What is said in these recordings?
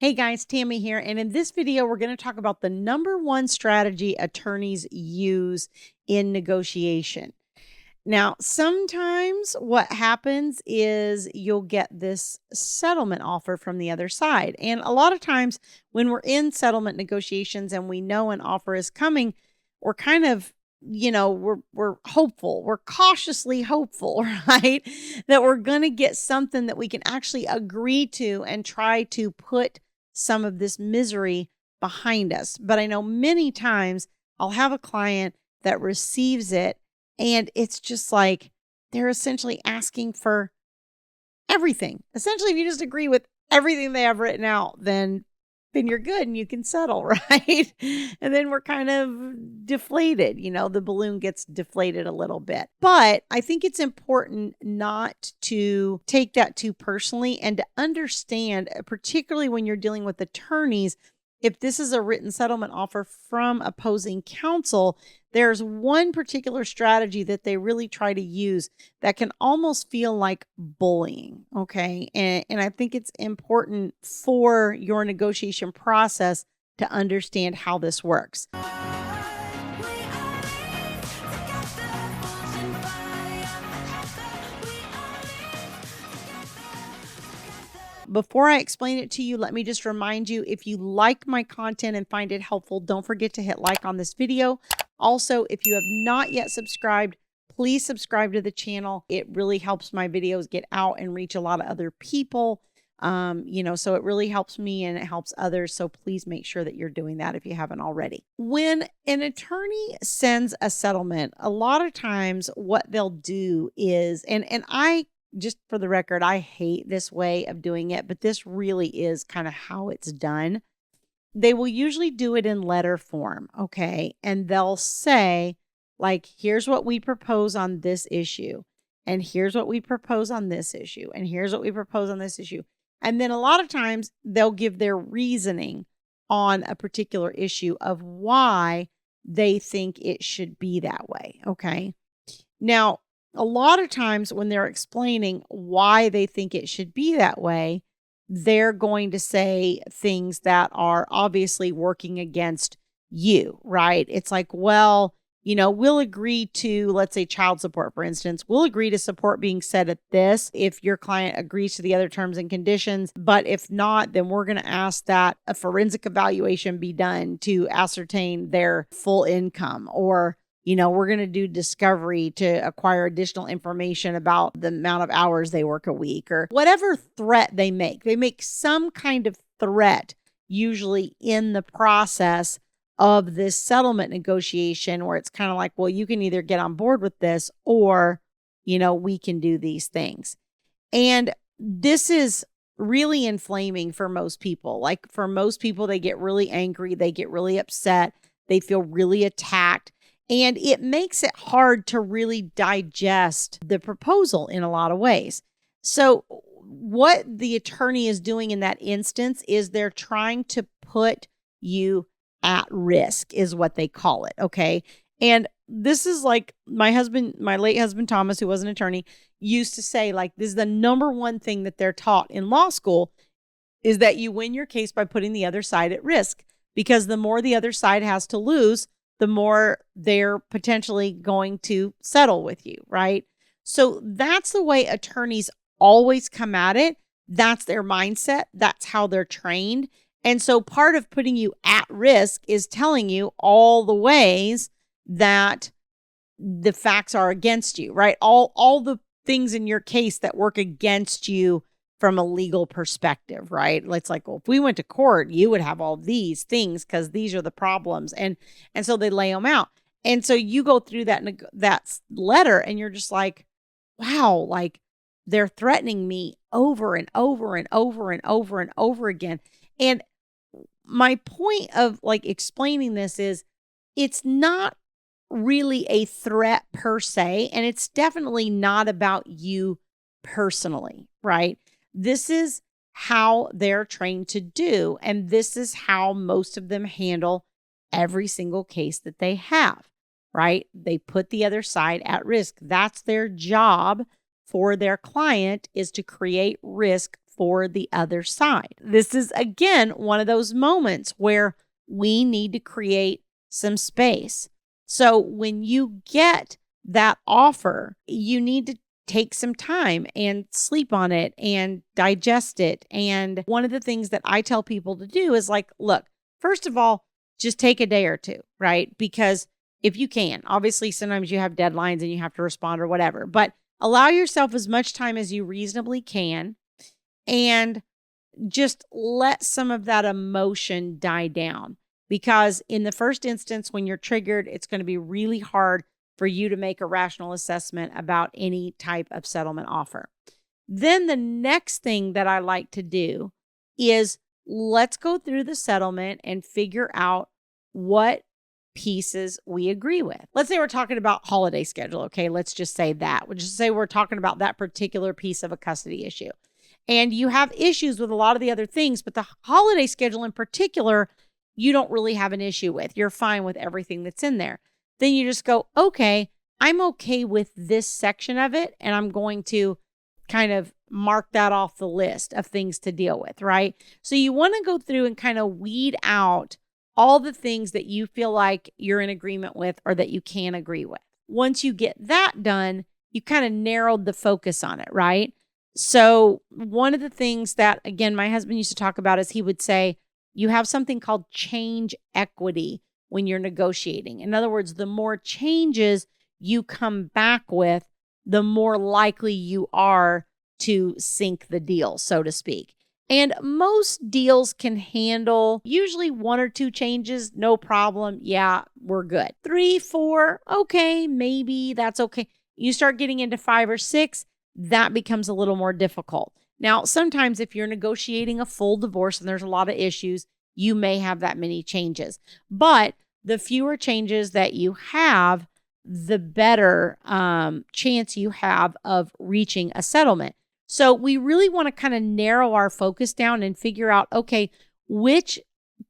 Hey guys, Tammy here. And in this video, we're going to talk about the number one strategy attorneys use in negotiation. Now, sometimes what happens is you'll get this settlement offer from the other side. And a lot of times when we're in settlement negotiations and we know an offer is coming, we're kind of we're hopeful. We're cautiously hopeful, right? That we're going to get something that we can actually agree to and try to put some of this misery behind us. But I know many times I'll have a client that receives it and it's just like they're essentially asking for everything. Essentially, if you just agree with everything they have written out, then you're good and you can settle, right? And then we're kind of deflated, the balloon gets deflated a little bit. But I think it's important not to take that too personally and to understand, particularly when you're dealing with attorneys, if this is a written settlement offer from opposing counsel, there's one particular strategy that they really try to use that can almost feel like bullying, okay? And I think it's important for your negotiation process to understand how this works. Before I explain it to you, let me just remind you, if you like my content and find it helpful, don't forget to hit like on this video. Also, if you have not yet subscribed, please subscribe to the channel. It really helps my videos get out and reach a lot of other people. So it really helps me and it helps others. So please make sure that you're doing that if you haven't already. When an attorney sends a settlement, a lot of times what they'll do is, and I, just for the record, I hate this way of doing it, but this really is kind of how it's done. They will usually do it in letter form, okay? And they'll say, like, here's what we propose on this issue, and here's what we propose on this issue, and here's what we propose on this issue. And then a lot of times they'll give their reasoning on a particular issue of why they think it should be that way, okay? Now, a lot of times when they're explaining why they think it should be that way, they're going to say things that are obviously working against you, right? It's like, well, we'll agree to, let's say child support, for instance, we'll agree to support being set at this if your client agrees to the other terms and conditions. But if not, then we're going to ask that a forensic evaluation be done to ascertain their full income, or we're going to do discovery to acquire additional information about the amount of hours they work a week, or whatever threat they make. They make some kind of threat, usually in the process of this settlement negotiation, where it's kind of like, well, you can either get on board with this or, we can do these things. And this is really inflaming for most people. Like for most people, they get really angry. They get really upset. They feel really attacked. And it makes it hard to really digest the proposal in a lot of ways. So what the attorney is doing in that instance is they're trying to put you at risk, is what they call it, okay? And this is like my late husband, Thomas, who was an attorney, used to say, like, this is the number one thing that they're taught in law school, is that you win your case by putting the other side at risk, because the more the other side has to lose, the more they're potentially going to settle with you, right? So that's the way attorneys always come at it. That's their mindset. That's how they're trained. And so part of putting you at risk is telling you all the ways that the facts are against you, right? All the things in your case that work against you from a legal perspective, right? It's like, well, if we went to court, you would have all these things because these are the problems. And so they lay them out. And so you go through that letter and you're just like, wow, like they're threatening me over and over and over and over and over again. And my point of like explaining this is it's not really a threat per se, and it's definitely not about you personally, right? This is how they're trained to do, and this is how most of them handle every single case that they have, right? They put the other side at risk. That's their job for their client, is to create risk for the other side. This is, again, one of those moments where we need to create some space. So when you get that offer, you need to take some time and sleep on it and digest it. And one of the things that I tell people to do is like, look, first of all, just take a day or two, right? Because if you can, obviously sometimes you have deadlines and you have to respond or whatever, but allow yourself as much time as you reasonably can and just let some of that emotion die down. Because in the first instance, when you're triggered, it's going to be really hard for you to make a rational assessment about any type of settlement offer. Then the next thing that I like to do is let's go through the settlement and figure out what pieces we agree with. Let's say we're talking about holiday schedule. Okay, let's just say that. We'll just say we're talking about that particular piece of a custody issue. And you have issues with a lot of the other things, but the holiday schedule in particular, you don't really have an issue with. You're fine with everything that's in there. Then you just go, okay, I'm okay with this section of it, and I'm going to kind of mark that off the list of things to deal with, right? So you want to go through and kind of weed out all the things that you feel like you're in agreement with or that you can agree with. Once you get that done, you kind of narrowed the focus on it, right? So one of the things that, again, my husband used to talk about is he would say, you have something called change equity when you're negotiating. In other words, the more changes you come back with, the more likely you are to sink the deal, so to speak. And most deals can handle usually 1 or 2 changes, no problem. Yeah, we're good. 3, 4, okay, maybe that's okay. You start getting into 5 or 6, that becomes a little more difficult. Now, sometimes if you're negotiating a full divorce and there's a lot of issues, you may have that many changes. But the fewer changes that you have, the better chance you have of reaching a settlement. So we really want to kind of narrow our focus down and figure out, okay, which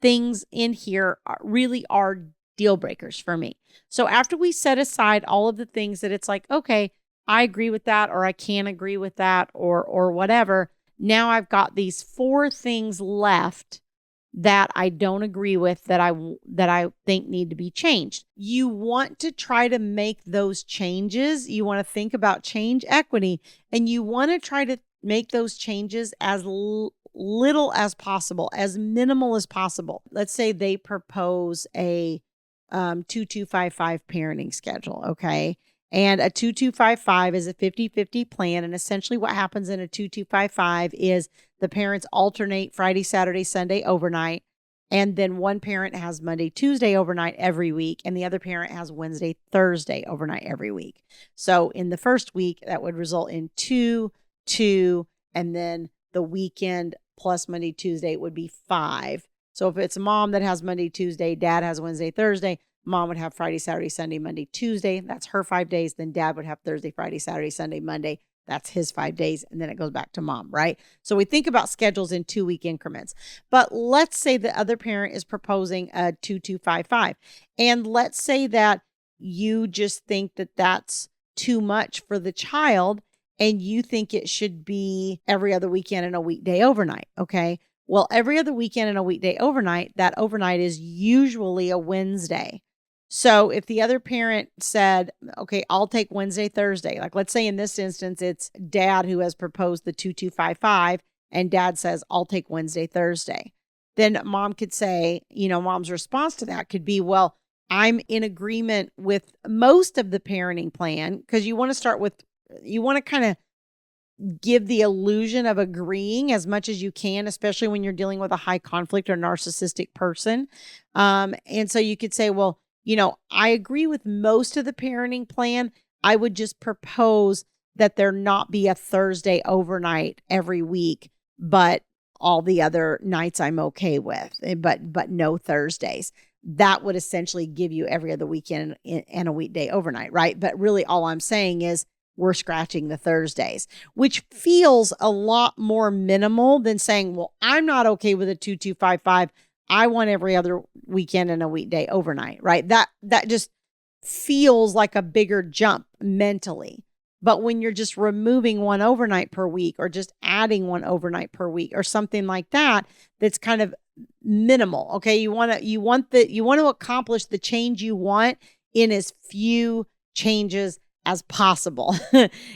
things in here really are deal breakers for me. So after we set aside all of the things that it's like, okay, I agree with that, or I can't agree with that, or whatever, now I've got these 4 things left that I don't agree with that I think need to be changed. You want to try to make those changes. You want to think about change equity, and you want to try to make those changes as little as possible, as minimal as possible. Let's say they propose a 2255 parenting schedule, okay? And a 2255 is a 50-50 plan. And essentially what happens in a 2255 is the parents alternate Friday, Saturday, Sunday overnight. And then one parent has Monday, Tuesday overnight every week. And the other parent has Wednesday, Thursday overnight every week. So in the first week, that would result in 2, 2, and then the weekend plus Monday, Tuesday would be 5. So if it's a mom that has Monday, Tuesday, dad has Wednesday, Thursday, mom would have Friday, Saturday, Sunday, Monday, Tuesday. That's her 5 days. Then dad would have Thursday, Friday, Saturday, Sunday, Monday. That's his 5 days. And then it goes back to mom, right? So we think about schedules in 2-week increments. But let's say the other parent is proposing a 2255. And let's say that you just think that that's too much for the child and you think it should be every other weekend and a weekday overnight. Okay. Well, every other weekend and a weekday overnight, that overnight is usually a Wednesday. So if the other parent said, okay, I'll take Wednesday, Thursday, like let's say in this instance, it's dad who has proposed the 2255 and dad says, I'll take Wednesday, Thursday. Then mom could say, mom's response to that could be, well, I'm in agreement with most of the parenting plan, because you want to kind of give the illusion of agreeing as much as you can, especially when you're dealing with a high conflict or narcissistic person. And so you could say, well, I agree with most of the parenting plan. I would just propose that there not be a Thursday overnight every week, but all the other nights I'm okay with, but no Thursdays. That would essentially give you every other weekend and a weekday overnight, right? But really all I'm saying is we're scratching the Thursdays, which feels a lot more minimal than saying, well, I'm not okay with a 2255. I want every other weekend and a weekday overnight, right? That just feels like a bigger jump mentally. But when you're just removing one overnight per week or just adding one overnight per week or something like that, that's kind of minimal. Okay. You want to accomplish the change you want in as few changes as possible,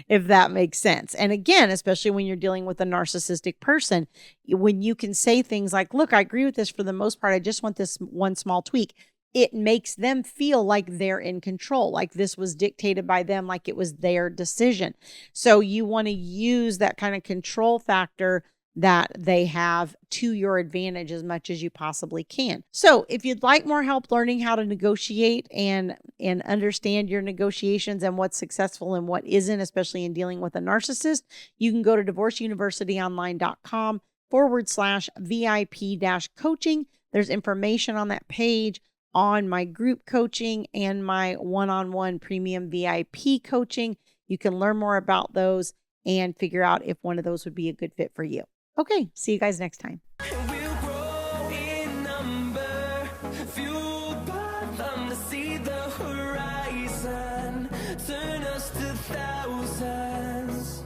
if that makes sense. And again, especially when you're dealing with a narcissistic person, when you can say things like, look, I agree with this for the most part. I just want this one small tweak. It makes them feel like they're in control, like this was dictated by them, like it was their decision. So you want to use that kind of control factor that they have to your advantage as much as you possibly can. So if you'd like more help learning how to negotiate and understand your negotiations and what's successful and what isn't, especially in dealing with a narcissist, you can go to divorceuniversityonline.com/VIP-coaching. There's information on that page on my group coaching and my one-on-one premium VIP coaching. You can learn more about those and figure out if one of those would be a good fit for you. Okay, see you guys next time.